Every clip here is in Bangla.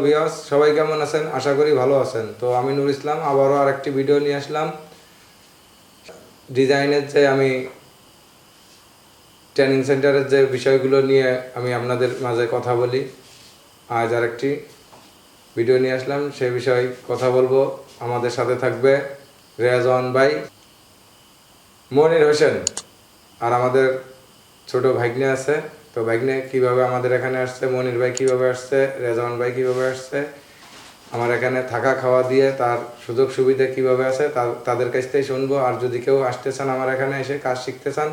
ভিউয়ার্স, সবাই কেমন আছেন? আশা করি ভালো আছেন। তো আমি নুরিসলাম আবারও আরেকটি ভিডিও নিয়ে আসলাম। ডিজাইনের যে আমি ট্রেনিং সেন্টারের যে বিষয়গুলো নিয়ে আমি আপনাদের মাঝে কথা বলি, আজ আরেকটি ভিডিও নিয়ে আসলাম। সেই বিষয়ে কথা বলবো। আমাদের সাথে থাকবে রেয়াজওয়ান ভাই, মনির হোসেন, আর আমাদের ছোট ভাগ্নে আছে। তো ভাগ্নে কীভাবে আমাদের এখানে আসছে, মনির ভাই কীভাবে আসছে, রেজাওয়ান ভাই কীভাবে আসছে, আমার এখানে থাকা খাওয়া দিয়ে তার সুযোগ সুবিধা কীভাবে আছে তাদের কাছ থেকে শুনবো। আর যদি কেউ আসতে চান আমার এখানে এসে কাজ শিখতে চান,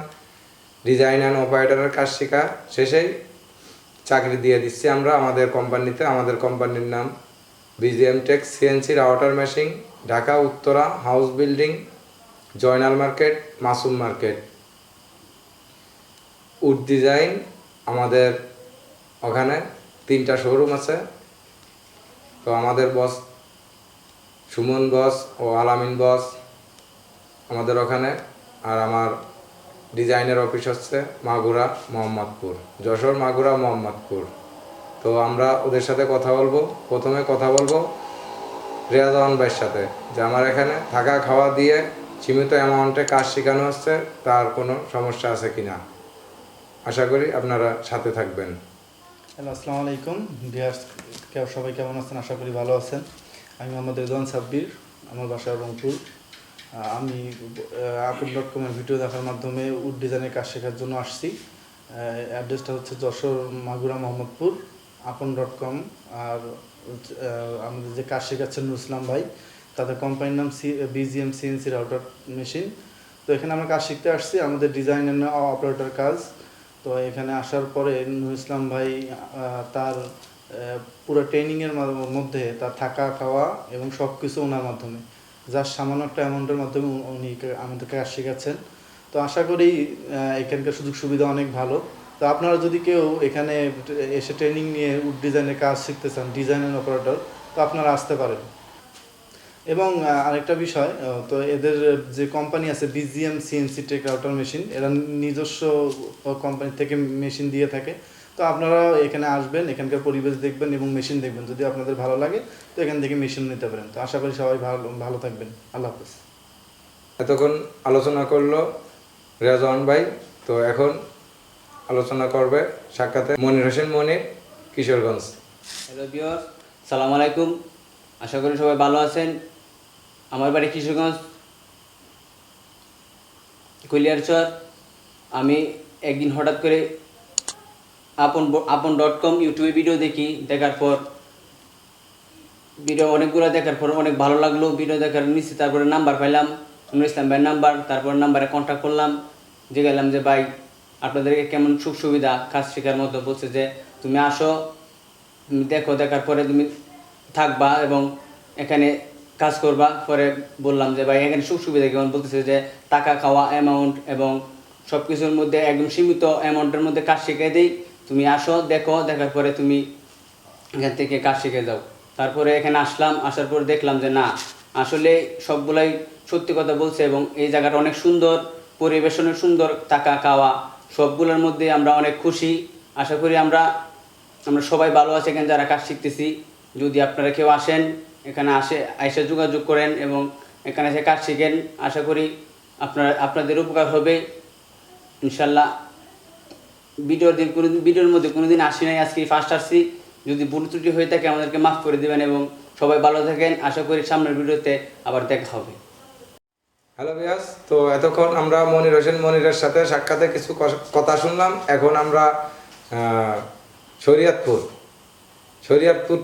ডিজাইন অ্যান্ড অপারেটরের কাজ শেখা শেষেই চাকরি দিয়ে দিচ্ছি আমরা আমাদের কোম্পানিতে। আমাদের কোম্পানির নাম BGM tech CNC router machine, Dhaka Uttara, house building, Joynal market, Masum market. Wood design আমাদের ওখানে 3টা শোরুম আছে। তো আমাদের বস সুমন বস ও আলামিন বস আমাদের ওখানে, আর আমার ডিজাইনের অফিস হচ্ছে মাগুরা মোহাম্মদপুর, যশোর মাগুরা মোহাম্মদপুর। তো আমরা ওদের সাথে কথা বলবো। প্রথমে কথা বলবো রেয়াজওয়ান ভাইয়ের সাথে, যে আমার এখানে থাকা খাওয়া দিয়ে সীমিত অ্যামাউন্টে কাজ শেখানো হচ্ছে, তার কোনো সমস্যা আছে কিনা। আশা করি আপনারা সাথে থাকবেন। হ্যালো, আসসালামু আলাইকুম ভিউয়ার্স, সবাই কেমন আছেন? আশা করি ভালো আছেন। আমি মোহাম্মদ রেজওয়ান সাব্বির, আমার বাসা রংপুর। আমি আপন.com এর ভিডিও দেখার মাধ্যমে উড ডিজাইনের কাজ শেখার জন্য আসছি। অ্যাড্রেসটা হচ্ছে যশোর মাগুরা মোহাম্মদপুর, আপন.com। আর আমাদের যে কাজ শেখাচ্ছেন নুরিসলাম ভাই, তাদের কোম্পানির নাম BGM CNC রাউটার মেশিন। তো এখানে আমরা কাজ শিখতে আসছি, আমাদের ডিজাইন অ্যান্ড অপারেটর কাজ। তো এখানে আসার পরে নুরিসলাম ভাই তার পুরো ট্রেনিংয়ের মধ্যে তার থাকা খাওয়া এবং সব কিছু ওনার মাধ্যমে, যার সামান্য একটা অ্যামাউন্টের মাধ্যমে উনি আমাদেরকে কাজ শেখাচ্ছেন। তো আশা করি এখানকার সুযোগ সুবিধা অনেক ভালো। তো আপনারা যদি কেউ এখানে এসে ট্রেনিং নিয়ে উড ডিজাইনের কাজ শিখতে চান, ডিজাইন অ্যান্ড অপারেটর, তো আপনারা আসতে পারেন। এবং আরেকটা বিষয়, তো এদের যে কোম্পানি আছে BGM CNC tech router machine, এরা নিজস্ব কোম্পানি থেকে মেশিন দিয়ে থাকে। তো আপনারা এখানে আসবেন, এখানকার পরিবেশ দেখবেন এবং মেশিন দেখবেন। যদি আপনাদের ভালো লাগে তো এখান থেকে মেশিন নিতে পারেন। তো আশা করি সবাই ভালো থাকবেন। আল্লাহ হাফেজ। এতক্ষণ আলোচনা করলো রেজওয়ান ভাই। তো এখন আলোচনা করবে সাক্ষাতে মনির হোসেন, মনির, কিশোরগঞ্জ। হ্যালো ভিউয়ার্স, আসসালামু আলাইকুম। আশা করি সবাই ভালো আছেন। আমার বাড়ি কিশোরগঞ্জ, কৈলিয়ারচর। আমি একদিন হঠাৎ করে আপন.com ইউটিউবে ভিডিও দেখি। দেখার পর ভিডিও অনেকগুলো দেখার পর অনেক ভালো লাগলো। ভিডিও দেখার নিচ্ছি, তারপরে নাম্বার পাইলাম, নুরিসলাম ভাইয়ের নাম্বার। তারপর নাম্বারে কন্ট্যাক্ট করলাম, গেলাম যে ভাই আপনাদেরকে কেমন সুখ সুবিধা কাজ শেখার মতো। বলছে যে তুমি আসো, তুমি দেখো, দেখার পরে তুমি থাকবা এবং এখানে কাজ করবা। পরে বললাম যে ভাই এখানে সুখ সুবিধা কেমন? বলতেছে যে টাকা খাওয়া অ্যামাউন্ট এবং সব কিছুর মধ্যে একদম সীমিত অ্যামাউন্টের মধ্যে কাজ শিখিয়ে দেই। তুমি আসো, দেখো, দেখার পরে তুমি এখান থেকে কাজ শিখে যাও। তারপরে এখানে আসলাম, আসার পর দেখলাম যে না, আসলে সবগুলাই সত্যি কথা বলছে এবং এই জায়গাটা অনেক সুন্দর, পরিবেশ অনেক সুন্দর, টাকা খাওয়া সবগুলোর মধ্যে আমরা অনেক খুশি। আশা করি আমরা সবাই ভালো আছি এখানে যারা কাজ শিখতেছি। যদি আপনারা কেউ আসেন, এখানে এসে যোগাযোগ করেন এবং এখানে এসে কাজ শিখেন, আশা করি আপনাদের উপকার হবে ইনশাল্লাহ। ভিডিওর মধ্যে কোনোদিন আসি নাই, আজকে ফার্স্ট আসছি। যদি ভুল ত্রুটি হয়ে থাকে আমাদেরকে মাফ করে দেবেন এবং সবাই ভালো থাকেন। আশা করি সামনের ভিডিওতে আবার দেখা হবে। হ্যালো ভিউয়ার্স, তো এতক্ষণ আমরা মনির হোসেন মনিরের সাথে সাক্ষাতে কিছু কথা শুনলাম। এখন আমরা শরীয়তপুর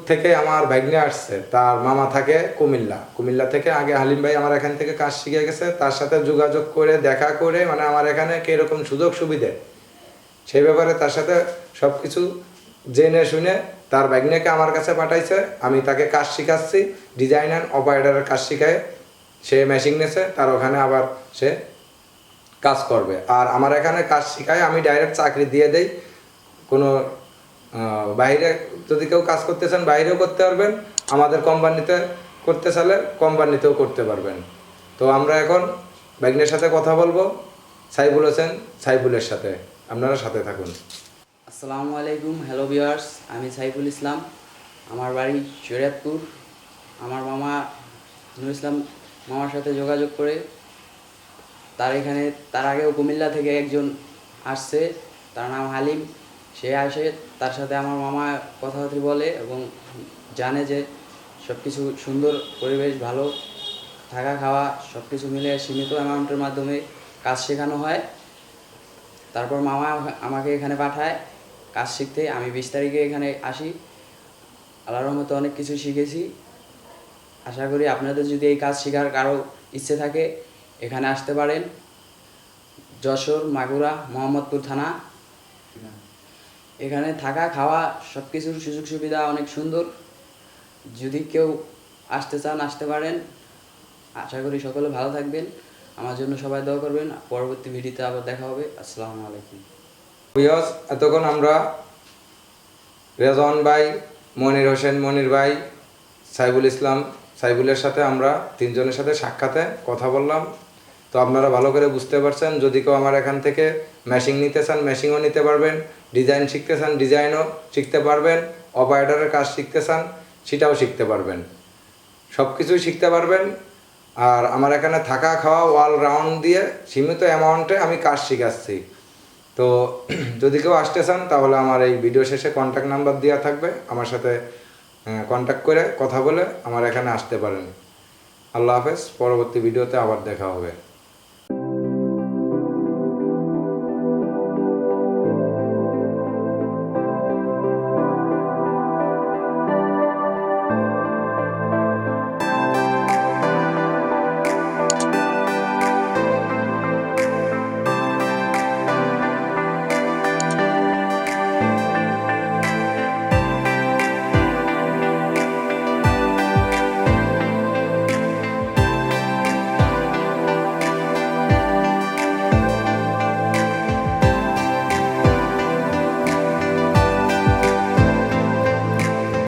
থেকে আমার ভাগ্নে আসছে। তার মামা থাকে কুমিল্লা থেকে। আগে হালিম ভাই আমার এখান থেকে কাজ শিখে গেছে। তার সাথে যোগাযোগ করে দেখা করে, মানে আমার এখানে কীরকম সুযোগ সুবিধে সেই ব্যাপারে তার সাথে সব কিছু জেনে শুনে তার ভাগ্নেকে আমার কাছে পাঠাইছে। আমি তাকে কাজ শিখাচ্ছি, ডিজাইন অ্যান্ড অপারেটরের কাজ শিখায়। সে মেশিন নেছে, তার ওখানে আবার সে কাজ করবে। আর আমার এখানে কাজ শিখায়, আমি ডাইরেক্ট চাকরি দিয়ে দেই। কোনো বাইরে যদি কেউ কাজ করতে চান বাইরেও করতে পারবেন, আমাদের কোম্পানিতে করতে চাইলে কোম্পানিতেও করতে পারবেন। তো আমরা এখন ভাগ্নের সাথে কথা বলবো, সাইফুল হোসেন সাইফুলের সাথে। আপনারা সাথে থাকুন। আসসালামু আলাইকুম। হ্যালো ভিউয়ার্স, আমি সাইফুল ইসলাম। আমার বাড়ি শরীয়তপুর। আমার মামা নুরিসলাম মামার সাথে যোগাযোগ করে তার আগেও কুমিল্লা থেকে একজন আসছে, তার নাম হালিম। সে আসে, তার সাথে আমার মামা কথাবার্তা বলে এবং জানে যে সব কিছু সুন্দর পরিবেশ, ভালো থাকা খাওয়া সব কিছু মিলে সীমিত অ্যামাউন্টের মাধ্যমে কাজ শেখানো হয়। তারপর মামা আমাকে এখানে পাঠায় কাজ শিখতে। আমি 20 তারিখে এখানে আসি। আল্লাহর রহমতে অনেক কিছু শিখেছি। আশা করি আপনাদের যদি এই কাজ শেখার কারো ইচ্ছে থাকে এখানে আসতে পারেন। যশোর, মাগুরা, মোহাম্মদপুর থানা। এখানে থাকা খাওয়া সব কিছুর সুযোগ সুবিধা অনেক সুন্দর। যদি কেউ আসতে চান আসতে পারেন। আশা করি সকলে ভালো থাকবেন। আমার জন্য সবাই দোয়া করবেন। পরবর্তী ভিডিওতে আবার দেখা হবে। আসসালামু আলাইকুম। ভিউয়ার্স, এতক্ষণ আমরা রেজন ভাই, মনির হোসেন মনির ভাই, সাইবুল ইসলাম সাইবুলের সাথে আমরা তিনজনের সাথে সাক্ষাতে কথা বললাম। তো আপনারা ভালো করে বুঝতে পারছেন। যদি কেউ আমার এখান থেকে মেশিং নিতে চান মেশিংও নিতে পারবেন, ডিজাইন শিখতে চান ডিজাইনও শিখতে পারবেন, অপারেটরের কাজ শিখতে চান সেটাও শিখতে পারবেন, সব কিছুই শিখতে পারবেন। আর আমার এখানে থাকা খাওয়া অল রাউন্ড দিয়ে সীমিত অ্যামাউন্টে আমি কাজ শিখাচ্ছি। তো যদি কেউ আসতে চান তাহলে আমার এই ভিডিও শেষে কন্ট্যাক্ট নাম্বার দেওয়া থাকবে, আমার সাথে কন্ট্যাক্ট করে কথা বলে আমার এখানে আসতে পারেন। আল্লাহ হাফেজ। পরবর্তী ভিডিওতে আবার দেখা হবে।